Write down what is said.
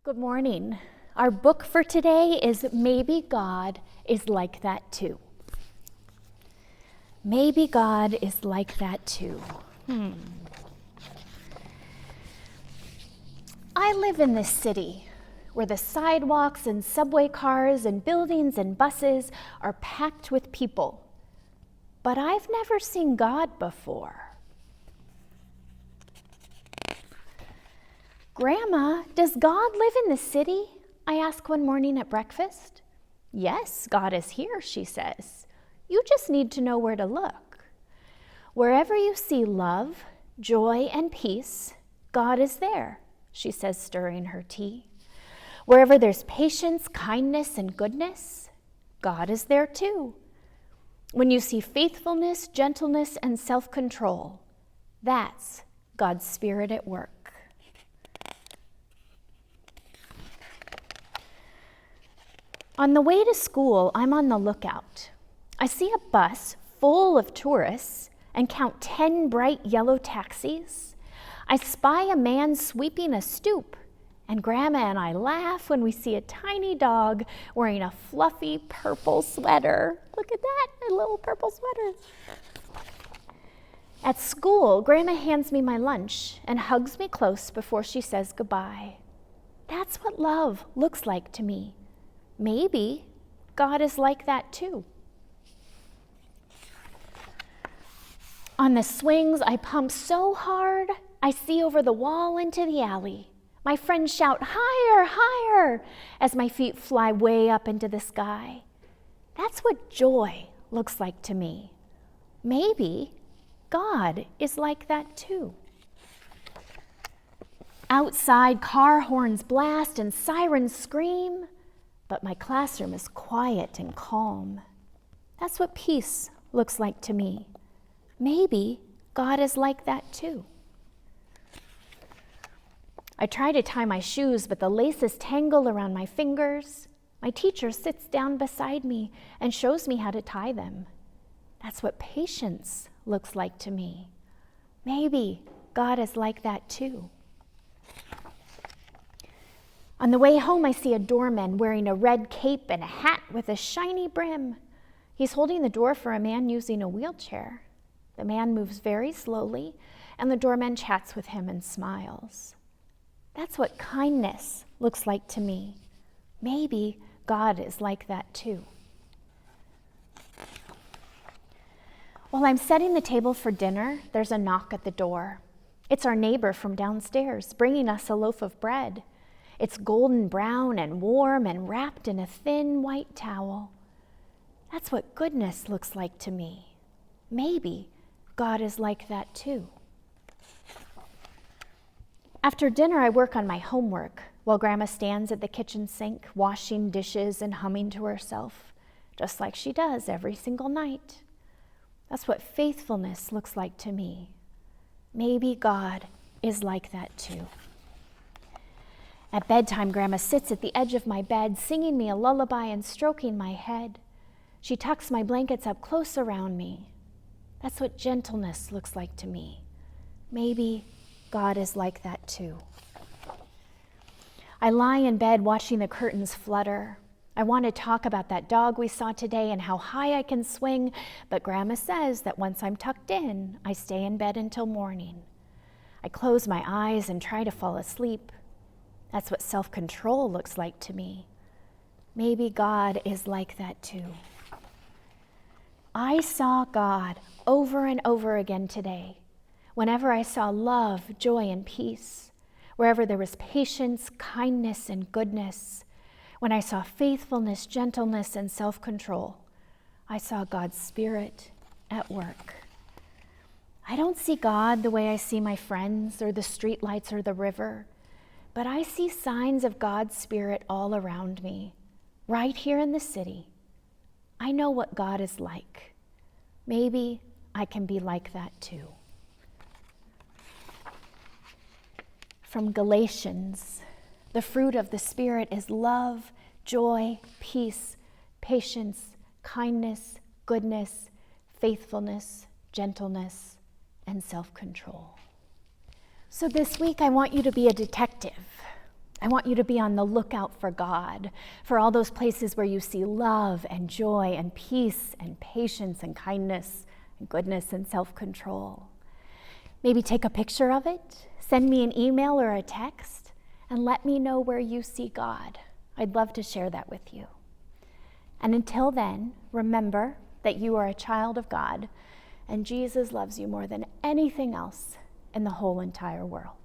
Good morning. Our book for today is Maybe God is Like That Too. Maybe God is like that too. I live in this city where the sidewalks and subway cars and buildings and buses are packed with people. But I've never seen God before. Grandma, does God live in the city? I ask one morning at breakfast. Yes, God is here, she says. You just need to know where to look. Wherever you see love, joy, and peace, God is there, she says, stirring her tea. Wherever there's patience, kindness, and goodness, God is there too. When you see faithfulness, gentleness, and self-control, that's God's Spirit at work. On the way to school, I'm on the lookout. I see a bus full of tourists and count 10 bright yellow taxis. I spy a man sweeping a stoop, and Grandma and I laugh when we see a tiny dog wearing a fluffy purple sweater. Look at that, a little purple sweater. At school, Grandma hands me my lunch and hugs me close before she says goodbye. That's what love looks like to me. Maybe God is like that too. On the swings, I pump so hard, I see over the wall into the alley. My friends shout, higher, higher, as my feet fly way up into the sky. That's what joy looks like to me. Maybe God is like that too. Outside, car horns blast and sirens scream. But my classroom is quiet and calm. That's what peace looks like to me. Maybe God is like that too. I try to tie my shoes, but the laces tangle around my fingers. My teacher sits down beside me and shows me how to tie them. That's what patience looks like to me. Maybe God is like that too. On the way home, I see a doorman wearing a red cape and a hat with a shiny brim. He's holding the door for a man using a wheelchair. The man moves very slowly, and the doorman chats with him and smiles. That's what kindness looks like to me. Maybe God is like that too. While I'm setting the table for dinner, there's a knock at the door. It's our neighbor from downstairs, bringing us a loaf of bread. It's golden brown and warm and wrapped in a thin white towel. That's what goodness looks like to me. Maybe God is like that too. After dinner, I work on my homework while Grandma stands at the kitchen sink, washing dishes and humming to herself, just like she does every single night. That's what faithfulness looks like to me. Maybe God is like that too. At bedtime, Grandma sits at the edge of my bed, singing me a lullaby and stroking my head. She tucks my blankets up close around me. That's what gentleness looks like to me. Maybe God is like that too. I lie in bed watching the curtains flutter. I want to talk about that dog we saw today and how high I can swing, but Grandma says that once I'm tucked in, I stay in bed until morning. I close my eyes and try to fall asleep. That's what self-control looks like to me. Maybe God is like that too. I saw God over and over again today. Whenever I saw love, joy, and peace, wherever there was patience, kindness, and goodness, when I saw faithfulness, gentleness, and self-control, I saw God's Spirit at work. I don't see God the way I see my friends or the streetlights or the river. But I see signs of God's Spirit all around me, right here in the city. I know what God is like. Maybe I can be like that too. From Galatians, the fruit of the Spirit is love, joy, peace, patience, kindness, goodness, faithfulness, gentleness, and self-control. So this week I want you to be a detective. I want you to be on the lookout for God, for all those places where you see love and joy and peace and patience and kindness and goodness and self-control. Maybe take a picture of it, send me an email or a text, and let me know where you see God. I'd love to share that with you. And until then, remember that you are a child of God, and Jesus loves you more than anything else in the whole entire world.